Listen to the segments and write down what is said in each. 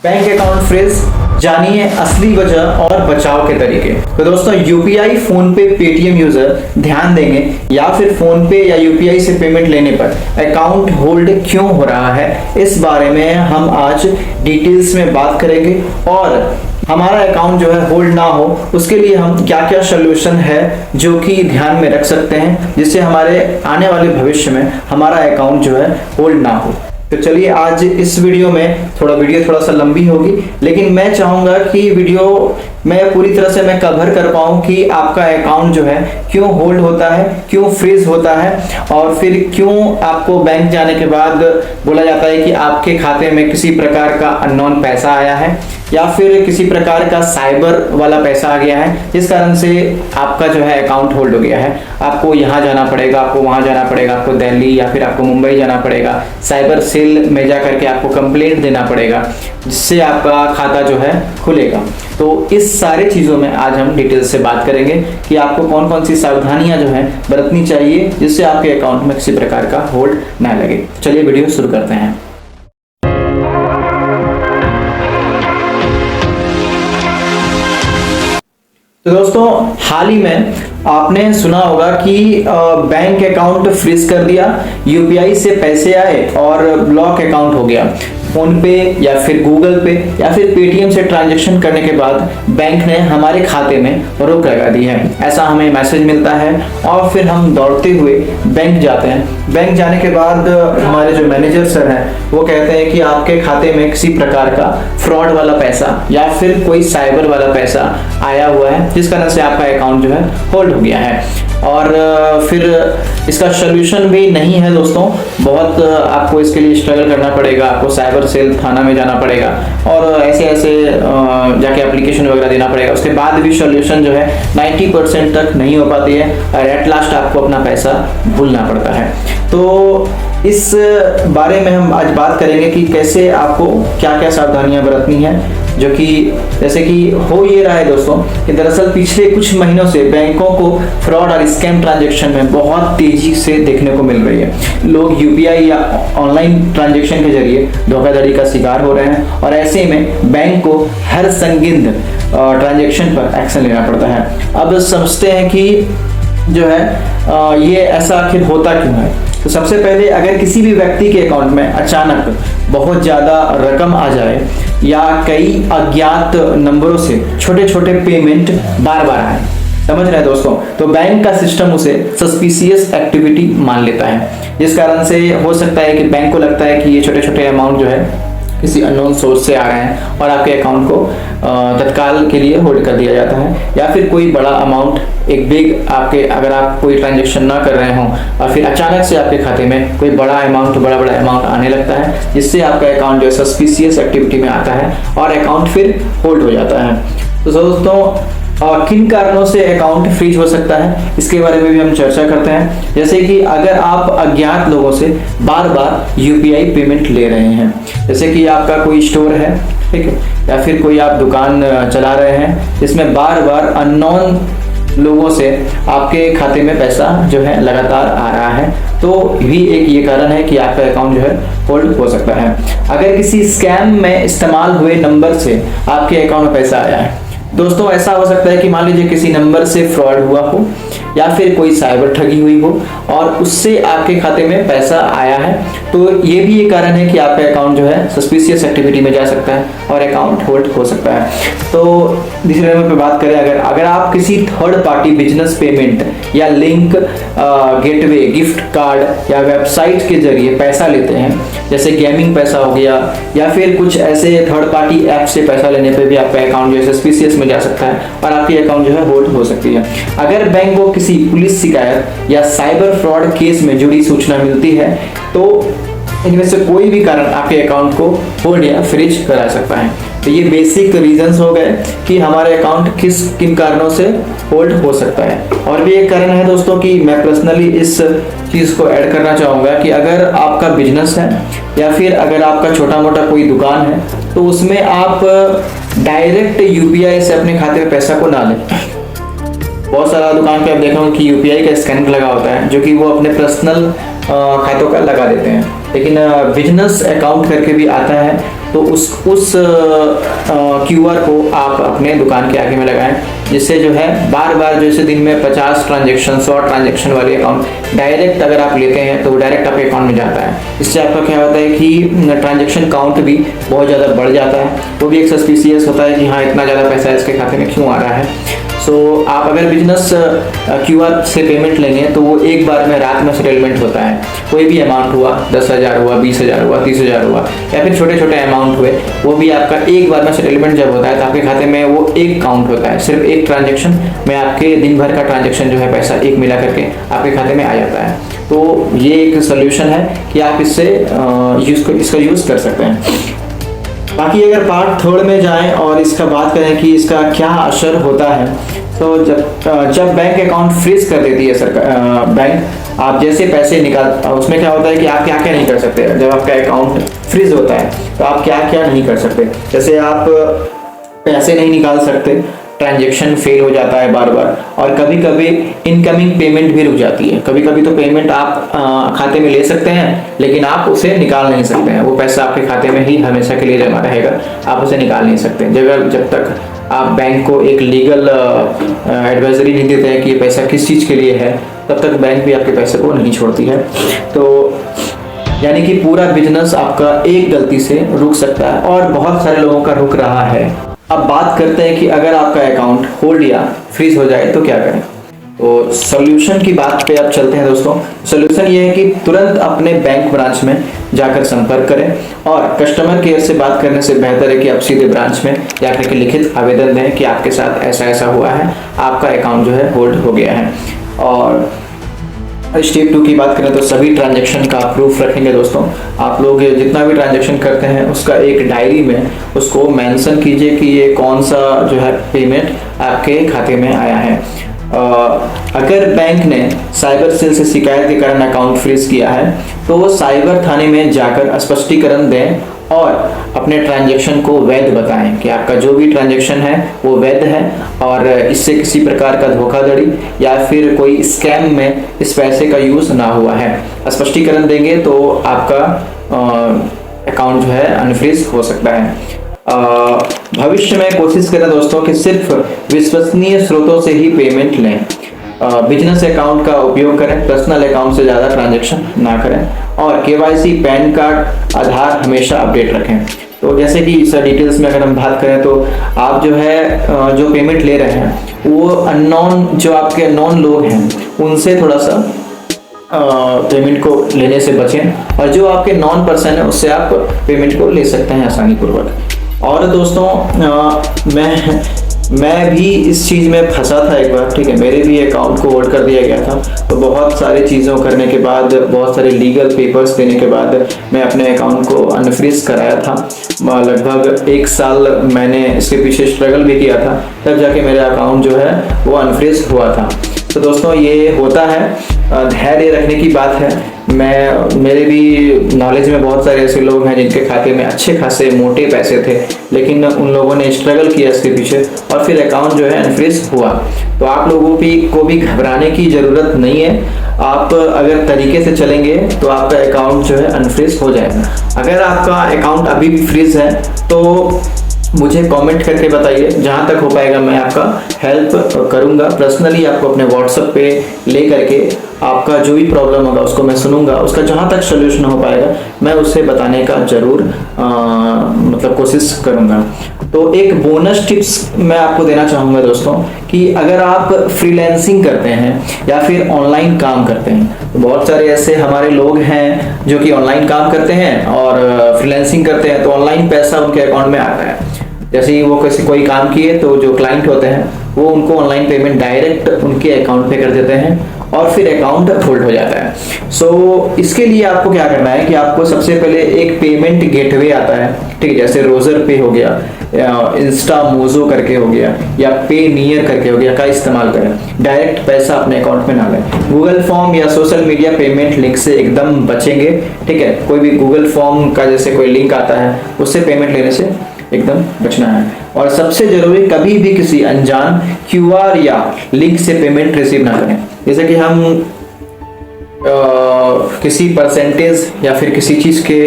Bank account freeze, जानिए असली वजह और बचाव के तरीके। तो दोस्तों, यूपीआई, फोन पे, पेटीएम यूजर ध्यान देंगे या फिर फोन पे या यूपीआई से पेमेंट लेने पर अकाउंट होल्ड क्यों हो रहा है, इस बारे में हम आज डिटेल्स में बात करेंगे। और हमारा अकाउंट जो है होल्ड ना हो, उसके लिए हम क्या क्या सोल्यूशन है जो कि ध्यान में रख सकते हैं, जिससे हमारे आने वाले भविष्य में हमारा अकाउंट जो है होल्ड ना हो। तो चलिए, आज इस वीडियो में वीडियो थोड़ा सा लंबी होगी, लेकिन मैं चाहूंगा कि वीडियो मैं पूरी तरह से मैं कवर कर पाऊँ कि आपका अकाउंट जो है क्यों होल्ड होता है, क्यों फ्रीज होता है, और फिर क्यों आपको बैंक जाने के बाद बोला जाता है कि आपके खाते में किसी प्रकार का अननोन पैसा आया है या फिर किसी प्रकार का साइबर वाला पैसा आ गया है, जिस कारण से आपका जो है अकाउंट होल्ड हो गया है। आपको यहाँ जाना पड़ेगा, आपको वहाँ जाना पड़ेगा, आपको दिल्ली या फिर आपको मुंबई जाना पड़ेगा, साइबर सेल में जा करके आपको कंप्लेंट देना पड़ेगा, जिससे आपका खाता जो है खुलेगा। तो इस सारे चीज़ों में आज हम डिटेल से बात करेंगे कि आपको कौन कौन सी सावधानियां जो है बरतनी चाहिए, जिससे आपके अकाउंट में किसी प्रकार का होल्ड ना लगे। चलिए वीडियो शुरू करते हैं। तो दोस्तों, हाल ही में आपने सुना होगा कि बैंक अकाउंट फ्रीज कर दिया, यूपीआई से पैसे आए और ब्लॉक अकाउंट हो गया। फोन पे या फिर गूगल पे या फिर पेटीएम से ट्रांजैक्शन करने के बाद बैंक ने हमारे खाते में रोक लगा दी है, ऐसा हमें मैसेज मिलता है। और फिर हम दौड़ते हुए बैंक जाते हैं। बैंक जाने के बाद हमारे जो मैनेजर सर हैं वो कहते हैं कि आपके खाते में किसी प्रकार का फ्रॉड वाला पैसा या फिर कोई साइबर वाला पैसा आया हुआ है, जिस कारण से आपका अकाउंट जो है होल्ड हो गया है। और फिर इसका सोल्यूशन भी नहीं है दोस्तों, बहुत आपको इसके लिए स्ट्रगल करना पड़ेगा, आपको साइबर सेल थाना में जाना पड़ेगा और ऐसे जाके एप्लीकेशन वगैरह देना पड़ेगा। उसके बाद भी सोल्यूशन जो है 90% तक नहीं हो पाती है और एट लास्ट आपको अपना पैसा भूलना पड़ता है। तो इस बारे में हम आज बात करेंगे कि कैसे आपको क्या क्या सावधानियां बरतनी है, जो कि जैसे कि हो ये रहा है दोस्तों कि दरअसल पिछले कुछ महीनों से बैंकों को फ्रॉड और स्कैम ट्रांजैक्शन में बहुत तेजी से देखने को मिल रही है। लोग यूपीआई या ऑनलाइन ट्रांजैक्शन के जरिए धोखाधड़ी का शिकार हो रहे हैं और ऐसे में बैंक को हर संदिग्ध ट्रांजैक्शन पर एक्शन लेना पड़ता है। अब समझते हैं कि जो है ये ऐसा आखिर होता क्यों है। तो सबसे पहले, अगर किसी भी व्यक्ति के अकाउंट में अचानक बहुत ज़्यादा रकम आ जाए या कई अज्ञात नंबरों से छोटे छोटे पेमेंट बार बार आए, समझ रहे हैं दोस्तों, तो बैंक का सिस्टम उसे सस्पिशियस एक्टिविटी मान लेता है, जिस कारण से हो सकता है कि बैंक को लगता है कि ये छोटे छोटे अमाउंट जो है किसी अननोन सोर्स से आ रहे हैं और आपके अकाउंट को तत्काल के लिए होल्ड कर दिया जाता है। या फिर कोई बड़ा अमाउंट, एक बिग आपके, अगर आप कोई ट्रांजैक्शन ना कर रहे हों और फिर अचानक से आपके खाते में कोई बड़ा अमाउंट आने लगता है, जिससे आपका अकाउंट जो है सस्पिशियस एक्टिविटी में आता है और अकाउंट फिर होल्ड हो जाता है। तो दोस्तों, किन कारणों से अकाउंट फ्रीज हो सकता है, इसके बारे में भी हम चर्चा करते हैं। जैसे कि अगर आप अज्ञात लोगों से बार बार यूपीआई पेमेंट ले रहे हैं, जैसे कि आपका कोई स्टोर है, ठीक है, या फिर कोई आप दुकान चला रहे हैं जिसमें बार बार अननोन लोगों से आपके खाते में पैसा जो है लगातार आ रहा है, तो भी एक ये कारण है कि आपका अकाउंट जो है होल्ड हो सकता है। अगर किसी स्कैम में इस्तेमाल हुए नंबर से आपके अकाउंट में पैसा आया है, दोस्तों ऐसा हो सकता है कि मान लीजिए किसी नंबर से फ्रॉड हुआ हो या फिर कोई साइबर ठगी हुई हो और उससे आपके खाते में पैसा आया है, तो ये भी एक कारण है कि आपका अकाउंट जो है सस्पिशियस एक्टिविटी में जा सकता है और अकाउंट होल्ड हो सकता है। तो दूसरे नंबर पे बात करें, अगर आप किसी थर्ड पार्टी बिजनेस पेमेंट या लिंक, गेटवे, गिफ्ट कार्ड या वेबसाइट के जरिए पैसा लेते हैं, जैसे गेमिंग पैसा हो गया या फिर कुछ ऐसे थर्ड पार्टी ऐप से पैसा लेने पे भी आपका अकाउंट जो है सस्पिशियस में जा सकता है और आपकी अकाउंट जो है होल्ड हो सकती है। अगर बैंक को किसी पुलिस शिकायत या साइबर फ्रॉड केस में जुड़ी सूचना मिलती है, तो इनमें से कोई भी कारण आपके अकाउंट को होल्ड या फ्रीज करा सकता है। तो ये बेसिक रीजंस हो गए कि हमारे अकाउंट किन कारणों से होल्ड हो सकता है। और भी एक कारण है दोस्तों कि मैं पर्सनली इस चीज़ को ऐड करना चाहूँगा कि अगर आपका बिजनेस है या फिर अगर आपका छोटा मोटा कोई दुकान है, तो उसमें आप डायरेक्ट यूपीआई से अपने खाते में पैसा को ना लें। बहुत सारा दुकान पे आप देखोगे कि यूपीआई का स्कैनर लगा होता है, जो कि वो अपने पर्सनल खातों का लगा देते हैं, लेकिन बिजनेस अकाउंट करके भी आता है, तो उस QR को आप अपने दुकान के आगे में लगाएं, जिससे जो है बार बार जैसे दिन में 50 ट्रांजेक्शन 100 ट्रांजेक्शन वाले अकाउंट डायरेक्ट अगर आप लेते हैं तो डायरेक्ट आपके अकाउंट में जाता है। इससे आपका क्या होता है कि ट्रांजेक्शन काउंट भी बहुत ज़्यादा बढ़ जाता है, वो भी एक सस्पिशियस होता है कि हाँ इतना ज़्यादा पैसा इसके खाते में क्यों आ रहा है। आप अगर बिजनेस QR से पेमेंट लेंगे तो वो एक बार में रात में सेटलमेंट होता है। कोई भी अमाउंट हुआ, 10,000 हुआ, 20,000 हुआ, 30,000 हुआ, या फिर छोटे छोटे अमाउंट हुए, वो भी आपका एक बार में सेटलमेंट जब होता है तो आपके खाते में वो एक काउंट होता है। सिर्फ एक ट्रांजेक्शन में आपके दिन भर का ट्रांजेक्शन जो है पैसा एक मिला करके आपके खाते में आ जाता है। तो ये एक सोल्यूशन है कि आप इससे इसका यूज़ कर सकते हैं। बाकी अगर पार्ट थर्ड में जाएं और इसका बात करें कि इसका क्या असर होता है, तो जब बैंक अकाउंट फ्रीज कर देती है सरकार, बैंक, आप जैसे पैसे निकाल, उसमें क्या होता है कि आप क्या क्या नहीं कर सकते। जब आपका अकाउंट फ्रीज होता है तो आप क्या क्या नहीं कर सकते, जैसे आप पैसे नहीं निकाल सकते, ट्रांजैक्शन फेल हो जाता है बार बार, और कभी कभी इनकमिंग पेमेंट भी रुक जाती है। कभी कभी तो पेमेंट आप खाते में ले सकते हैं लेकिन आप उसे निकाल नहीं सकते हैं, वो पैसा आपके खाते में ही हमेशा के लिए जमा रहेगा, आप उसे निकाल नहीं सकते। जब तक आप बैंक को एक लीगल एडवाइजरी नहीं देते हैं कि ये पैसा किस चीज़ के लिए है, तब तक बैंक भी आपके पैसे को नहीं छोड़ती है। तो यानी कि पूरा बिजनेस आपका एक गलती से रुक सकता है, और बहुत सारे लोगों का रुक रहा है। अब बात करते हैं कि अगर आपका अकाउंट होल्ड या फ्रीज हो जाए तो क्या करें। तो सॉल्यूशन की बात पे अब चलते हैं दोस्तों। सॉल्यूशन ये है कि तुरंत अपने बैंक ब्रांच में जाकर संपर्क करें, और कस्टमर केयर से बात करने से बेहतर है कि आप सीधे ब्रांच में जाकर के लिखित आवेदन दें कि आपके साथ ऐसा ऐसा हुआ है, आपका अकाउंट जो है होल्ड हो गया है। और स्टेप 2 की बात करें तो सभी ट्रांजैक्शन का प्रूफ रखेंगे दोस्तों। आप लोग जितना भी ट्रांजैक्शन करते हैं उसका एक डायरी में उसको मेंशन कीजिए कि ये कौन सा जो है पेमेंट आपके खाते में आया है। अगर बैंक ने साइबर सेल से शिकायत के कारण अकाउंट फ्रीज किया है तो वो साइबर थाने में जाकर स्पष्टीकरण दें और अपने ट्रांजैक्शन को वैध बताएं कि आपका जो भी ट्रांजैक्शन है वो वैध है और इससे किसी प्रकार का धोखाधड़ी या फिर कोई स्कैम में इस पैसे का यूज़ ना हुआ है। स्पष्टीकरण देंगे तो आपका अकाउंट जो है अनफ्रीज हो सकता है। भविष्य में कोशिश करें दोस्तों कि सिर्फ विश्वसनीय स्रोतों से ही पेमेंट लें। बिजनेस अकाउंट का उपयोग करें, पर्सनल अकाउंट से ज़्यादा ट्रांजैक्शन ना करें, और KYC, पैन कार्ड, आधार हमेशा अपडेट रखें। तो जैसे कि इस डिटेल्स में अगर हम बात करें तो आप जो है जो पेमेंट ले रहे हैं वो अननोन, जो आपके नॉन लोग हैं उनसे थोड़ा सा पेमेंट को लेने से बचें, और जो आपके नॉन पर्सन है उससे आप पेमेंट को ले सकते हैं आसानी पूर्वक। और दोस्तों मैं भी इस चीज़ में फंसा था एक बार, ठीक है, मेरे भी अकाउंट को होल्ड कर दिया गया था। तो बहुत सारी चीज़ों करने के बाद, बहुत सारे लीगल पेपर्स देने के बाद मैं अपने अकाउंट को अनफ्रीज कराया था। लगभग 1 साल मैंने इसके पीछे स्ट्रगल भी किया था, तब जाके मेरा अकाउंट जो है वो अनफ्रीज हुआ था। तो दोस्तों ये होता है, धैर्य रखने की बात है। मेरे भी नॉलेज में बहुत सारे ऐसे लोग हैं जिनके खाते में अच्छे खासे मोटे पैसे थे, लेकिन उन लोगों ने स्ट्रगल किया इसके पीछे और फिर अकाउंट जो है अनफ्रीज हुआ। तो आप लोगों को भी घबराने की ज़रूरत नहीं है। आप अगर तरीके से चलेंगे तो आपका अकाउंट जो है अनफ्रीज हो जाएगा। अगर आपका अकाउंट अभी भी फ्रीज है तो मुझे कमेंट करके बताइए, जहाँ तक हो पाएगा मैं आपका हेल्प करूँगा। पर्सनली आपको अपने व्हाट्सएप पे ले करके आपका जो भी प्रॉब्लम होगा उसको मैं सुनूंगा, उसका जहाँ तक सोल्यूशन हो पाएगा मैं उसे बताने का ज़रूर मतलब कोशिश करूँगा। तो एक बोनस टिप्स मैं आपको देना चाहूँगा दोस्तों कि अगर आप फ्रीलांसिंग करते हैं या फिर ऑनलाइन काम करते हैं, तो बहुत सारे ऐसे हमारे लोग हैं जो कि ऑनलाइन काम करते हैं और फ्रीलांसिंग करते हैं, तो ऑनलाइन पैसा उनके अकाउंट में आता है। जैसे ही वो कोई काम किए तो जो क्लाइंट होते हैं वो उनको ऑनलाइन पेमेंट डायरेक्ट उनके अकाउंट पे कर देते हैं और फिर अकाउंट होल्ड हो जाता है। सो इसके लिए आपको क्या करना है कि आपको सबसे पहले एक पेमेंट गेटवे आता है, ठीक है, जैसे रोजर पे हो गया, इंस्टा मोजो करके हो गया या पे नियर करके हो गया, का इस्तेमाल करें। डायरेक्ट पैसा अपने अकाउंट में ना लें। गूगल फॉर्म या सोशल मीडिया पेमेंट लिंक से एकदम बचेंगे, ठीक है। कोई भी गूगल फॉर्म का जैसे कोई लिंक आता है उससे पेमेंट लेने से एकदम बचना है। और सबसे जरूरी, कभी भी किसी अनजान QR या लिंक से पेमेंट रिसीव ना करें। जैसे कि हम किसी परसेंटेज या फिर किसी चीज़ के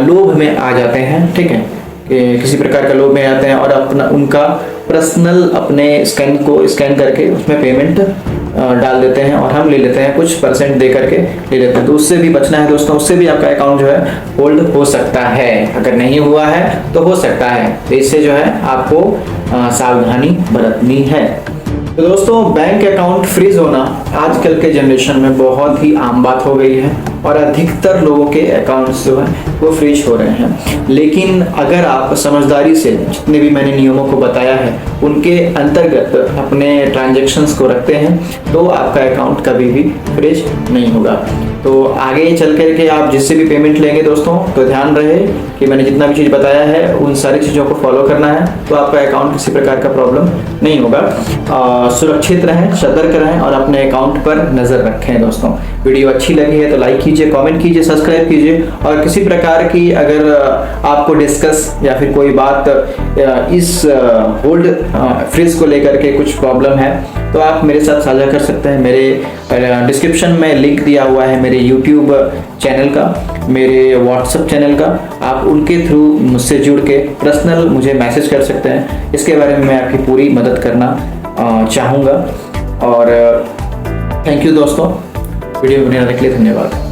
लोभ में आ जाते हैं, ठीक है, कि किसी प्रकार का लोभ में आते हैं और अपना उनका पर्सनल अपने स्कैन करके उसमें पेमेंट डाल देते हैं और हम ले लेते हैं, कुछ परसेंट दे करके ले लेते हैं। तो उससे भी बचना है दोस्तों, उससे भी आपका अकाउंट जो है होल्ड हो सकता है। अगर नहीं हुआ है तो हो सकता है, तो इससे जो है आपको सावधानी बरतनी है। तो दोस्तों, बैंक अकाउंट फ्रीज होना आजकल के जनरेशन में बहुत ही आम बात हो गई है और अधिकतर लोगों के अकाउंट्स जो है वो फ्रीज हो रहे हैं। लेकिन अगर आप समझदारी से जितने भी मैंने नियमों को बताया है उनके अंतर्गत अपने ट्रांजैक्शंस को रखते हैं तो आपका अकाउंट कभी भी फ्रीज नहीं होगा। तो आगे चल कर के आप जिससे भी पेमेंट लेंगे दोस्तों, तो ध्यान रहे कि मैंने जितना भी चीज़ बताया है उन सारी चीज़ों को फॉलो करना है, तो आपका अकाउंट किसी प्रकार का प्रॉब्लम नहीं होगा। सुरक्षित रहें, सतर्क रहें और अपने अकाउंट पर नज़र रखें। दोस्तों, वीडियो अच्छी लगी है तो लाइक कीजिए, कमेंट कीजिए, सब्सक्राइब कीजिए और किसी प्रकार की अगर आपको डिस्कस या फिर कोई बात इस होल्ड फ्रीज को लेकर के कुछ प्रॉब्लम है तो आप मेरे साथ साझा कर सकते हैं। मेरे डिस्क्रिप्शन में लिंक दिया हुआ है मेरे यूट्यूब चैनल का, मेरे व्हाट्सएप चैनल का, आप उनके थ्रू मुझसे जुड़ के पर्सनल मुझे मैसेज कर सकते हैं। इसके बारे में मैं आपकी पूरी मदद करना चाहूँगा। और थैंक यू दोस्तों, वीडियो बनाने के लिए धन्यवाद।